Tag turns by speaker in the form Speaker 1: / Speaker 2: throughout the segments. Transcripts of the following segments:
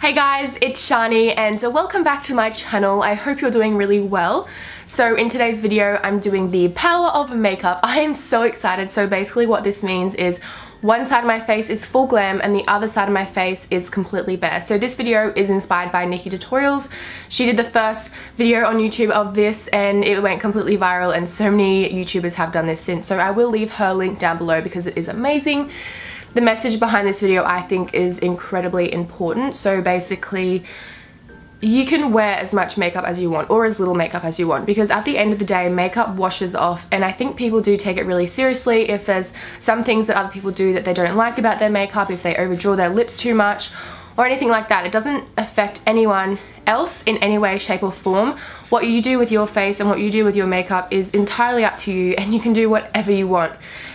Speaker 1: Hey guys, it's Shani and welcome back to my channel. I hope you're doing really well. So in today's video, I'm doing the power of makeup. I am so excited. So basically what this means is one side of my face is full glam and the other side of my face is completely bare. So this video is inspired by Nikki Tutorials. She did the first video on YouTube of this and it went completely viral, and so many YouTubers have done this since. So I will leave her link down below because it is amazing. The message behind this video I think is incredibly important. So basically you can wear as much makeup as you want or as little makeup as you want, because at the end of the day makeup washes off, and I think people do take it really seriously if there's some things that other people do that they don't like about their makeup, if they overdraw their lips too much or anything like that. It doesn't affect anyone else in any way, shape or form. What you do with your face and what you do with your makeup is entirely up to you, and you can do whatever you want.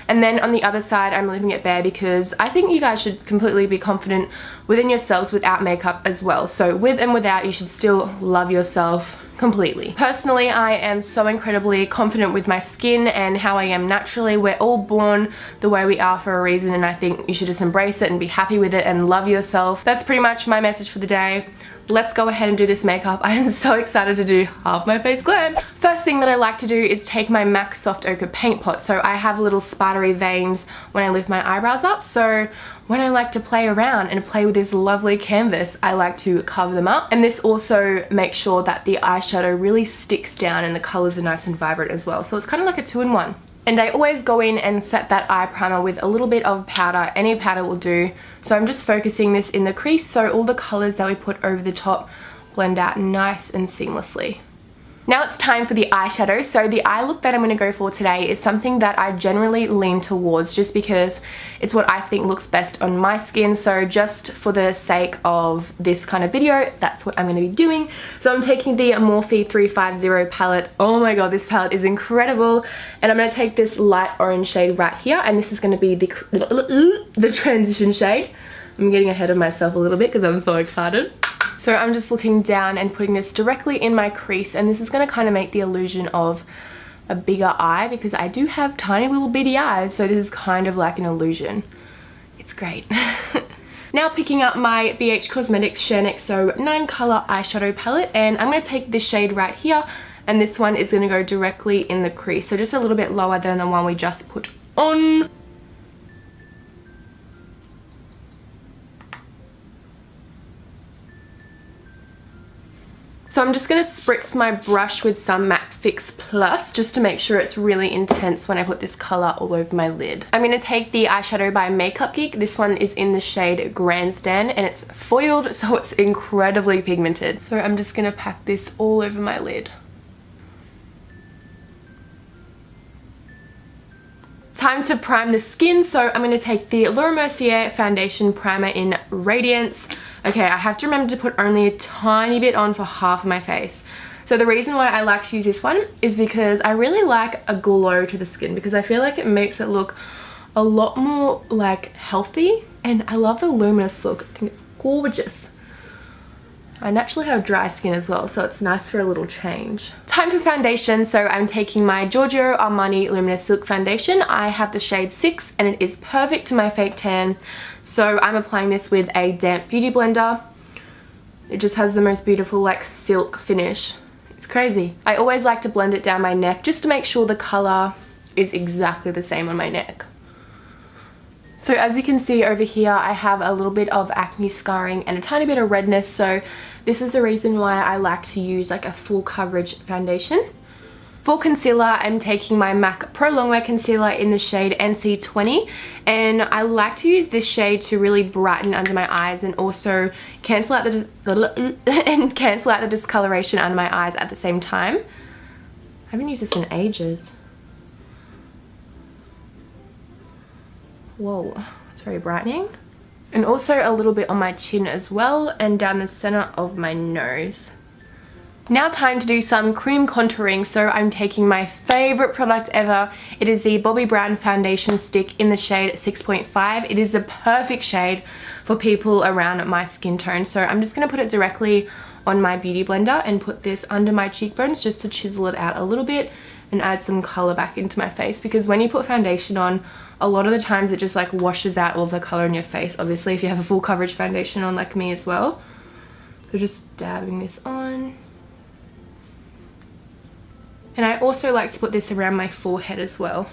Speaker 1: And then on the other side, I'm leaving it bare because I think you guys should completely be confident within yourselves without makeup as well. So with and without, you should still love yourself completely. Personally, I am so incredibly confident with my skin and how I am naturally. We're all born the way we are for a reason, and I think you should just embrace it and be happy with it and love yourself. That's pretty much my message for the day. Let's go ahead and do this makeup. I am so excited to do half my face glam. First thing that I like to do is take my MAC Soft Ochre paint pot. So I have little spidery veins when I lift my eyebrows up. So when I like to play around and play with this lovely canvas, I like to cover them up. And this also makes sure that the eyeshadow really sticks down and the colors are nice and vibrant as well. So it's kind of like a two-in-one. And I always go in and set that eye primer with a little bit of powder. Any powder will do. So I'm just focusing this in the crease so all the colors that we put over the top blend out nice and seamlessly. Now it's time for the eyeshadow. So the eye look that I'm going to go for today is something that I generally lean towards just because it's what I think looks best on my skin. So just for the sake of this kind of video, that's what I'm going to be doing. So I'm taking the Morphe 350 palette. Oh my god, this palette is incredible. And I'm going to take this light orange shade right here, and this is going to be the transition shade. I'm getting ahead of myself a little bit because I'm so excited. So I'm just looking down and putting this directly in my crease, and this is going to kind of make the illusion of a bigger eye because I do have tiny little bitty eyes, so this is kind of like an illusion. It's great. Now picking up my BH Cosmetics SHANI XO 9 color eyeshadow palette, and I'm going to take this shade right here, and this one is going to go directly in the crease, so just a little bit lower than the one we just put on. So I'm just going to spritz my brush with some MAC Fix Plus just to make sure it's really intense when I put this colour all over my lid. I'm going to take the eyeshadow by Makeup Geek. This one is in the shade Grandstand and it's foiled, so it's incredibly pigmented. So I'm just going to pack this all over my lid. Time to prime the skin, so I'm going to take the Laura Mercier Foundation Primer in Radiance. Okay, I have to remember to put only a tiny bit on for half of my face. So the reason why I like to use this one is because I really like a glow to the skin, because I feel like it makes it look a lot more like healthy, and I love the luminous look. I think it's gorgeous. I naturally have dry skin as well, so it's nice for a little change. Time for foundation, so I'm taking my Giorgio Armani Luminous Silk Foundation. I have the shade 6 and it is perfect to my fake tan. So I'm applying this with a damp beauty blender. It just has the most beautiful like silk finish. It's crazy. I always like to blend it down my neck just to make sure the color is exactly the same on my neck. So as you can see over here, I have a little bit of acne scarring and a tiny bit of redness, so this is the reason why I like to use like a full coverage foundation. For concealer, I'm taking my MAC Pro Longwear Concealer in the shade NC20, and I like to use this shade to really brighten under my eyes and also cancel out the discoloration under my eyes at the same time. I haven't used this in ages. Whoa, it's very brightening. And also a little bit on my chin as well and down the center of my nose. Now time to do some cream contouring, so I'm taking my favorite product ever. It is the Bobbi Brown Foundation Stick in the shade 6.5. It is the perfect shade for people around my skin tone. So I'm just going to put it directly on my beauty blender and put this under my cheekbones just to chisel it out a little bit and add some color back into my face, because when you put foundation on, a lot of the times it just like washes out all of the color in your face, obviously if you have a full coverage foundation on like me as well. So just dabbing this on. And I also like to put this around my forehead as well.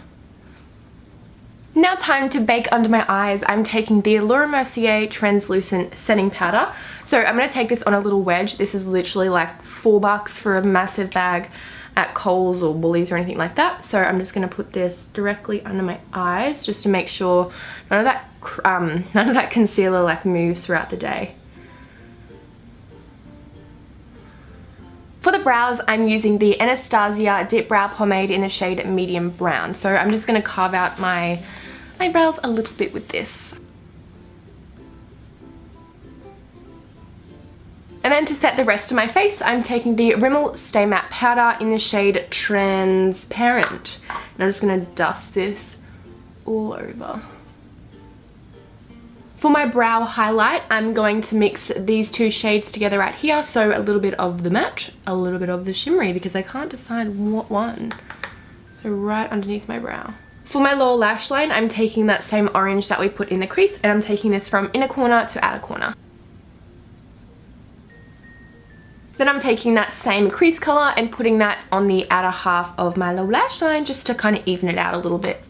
Speaker 1: Now time to bake under my eyes. I'm taking the Laura Mercier translucent setting powder. So I'm going to take this on a little wedge. This is literally like $4 for a massive bag at Kohl's or Woolies or anything like that. So I'm just going to put this directly under my eyes just to make sure none of that concealer like moves throughout the day. For the brows, I'm using the Anastasia Dip Brow Pomade in the shade Medium Brown. So I'm just going to carve out my eyebrows a little bit with this. And then to set the rest of my face, I'm taking the Rimmel Stay Matte Powder in the shade Transparent. And I'm just going to dust this all over. For my brow highlight, I'm going to mix these two shades together right here. So a little bit of the matte, a little bit of the shimmery, because I can't decide what one. So right underneath my brow. For my lower lash line, I'm taking that same orange that we put in the crease, and I'm taking this from inner corner to outer corner. Then I'm taking that same crease color and putting that on the outer half of my lower lash line just to kind of even it out a little bit.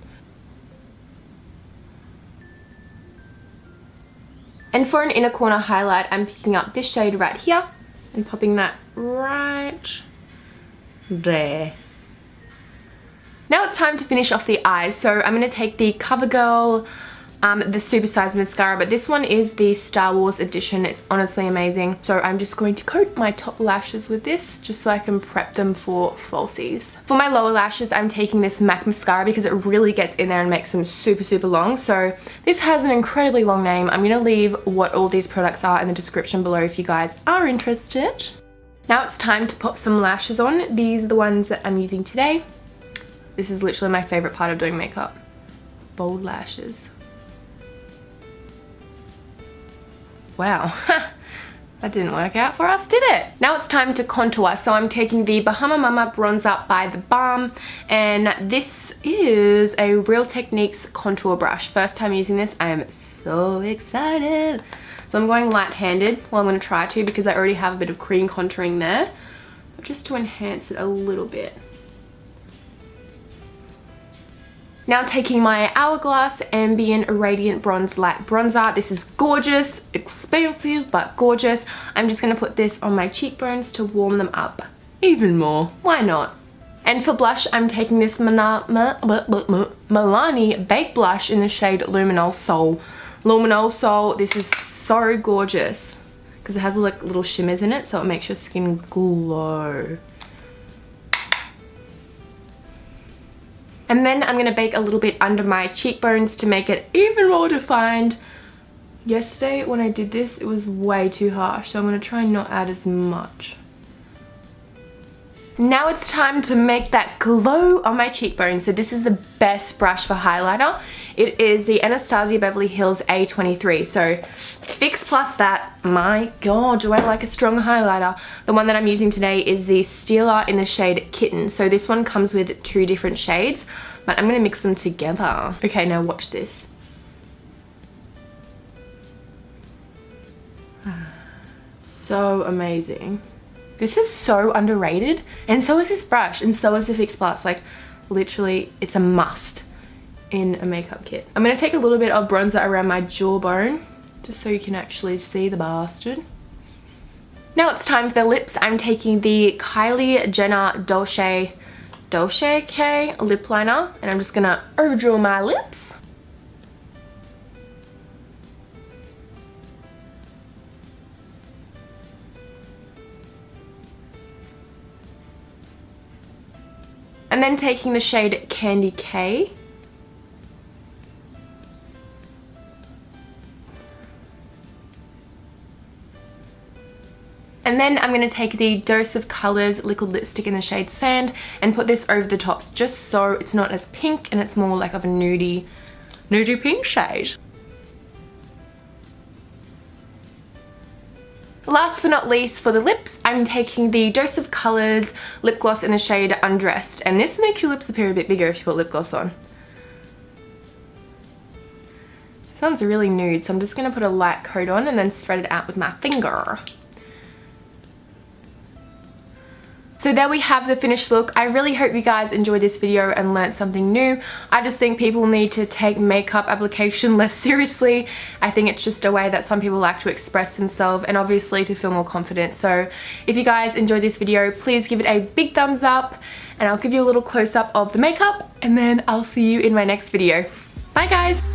Speaker 1: And for an inner corner highlight, I'm picking up this shade right here and popping that right there. Now it's time to finish off the eyes. So I'm going to take the CoverGirl, the Super Size Mascara, but this one is the Star Wars edition. It's honestly amazing. So I'm just going to coat my top lashes with this just so I can prep them for falsies. For my lower lashes, I'm taking this MAC mascara because it really gets in there and makes them super, super long. So this has an incredibly long name. I'm going to leave what all these products are in the description below if you guys are interested. Now it's time to pop some lashes on. These are the ones that I'm using today. This is literally my favorite part of doing makeup. Bold lashes. Wow, that didn't work out for us, did it? Now it's time to contour. So I'm taking the Bahama Mama Bronzer by The Balm, and this is a Real Techniques contour brush. First time using this, I am so excited. So I'm going light-handed. Well, I'm gonna try to because I already have a bit of cream contouring there, but just to enhance it a little bit. Now taking my Hourglass Ambient Radiant Bronze Light Bronzer. This is gorgeous, expensive, but gorgeous. I'm just going to put this on my cheekbones to warm them up even more. Why not? And for blush, I'm taking this Milani Baked Blush in the shade Luminol Soul. Luminol Soul, this is so gorgeous because it has like little shimmers in it, so it makes your skin glow. And then I'm going to bake a little bit under my cheekbones to make it even more defined. Yesterday when I did this, it was way too harsh, so I'm going to try and not add as much. Now it's time to make that glow on my cheekbones. So this is the best brush for highlighter. It is the Anastasia Beverly Hills A23. So Fix plus that, my god, do I like a strong highlighter. The one that I'm using today is the Steeler in the shade Kitten. So this one comes with 2 different shades, but I'm gonna mix them together. Okay, now watch this. So amazing. This is so underrated, and so is this brush, and so is the Fix Plus. Like, literally, it's a must in a makeup kit. I'm gonna take a little bit of bronzer around my jawbone, just so you can actually see the bastard. Now it's time for the lips. I'm taking the Kylie Jenner Dolce K lip liner, and I'm just gonna overdraw my lips. And then taking the shade Candy K. And then I'm going to take the Dose of Colors liquid lipstick in the shade Sand and put this over the top just so it's not as pink and it's more like of a nudie pink shade. Last but not least, for the lips, I'm taking the Dose of Colors lip gloss in the shade Undressed, and this makes your lips appear a bit bigger if you put lip gloss on. Sounds really nude, so I'm just going to put a light coat on and then spread it out with my finger. So there we have the finished look. I really hope you guys enjoyed this video and learned something new. I just think people need to take makeup application less seriously. I think it's just a way that some people like to express themselves and obviously to feel more confident. So if you guys enjoyed this video, please give it a big thumbs up and I'll give you a little close-up of the makeup and then I'll see you in my next video. Bye guys!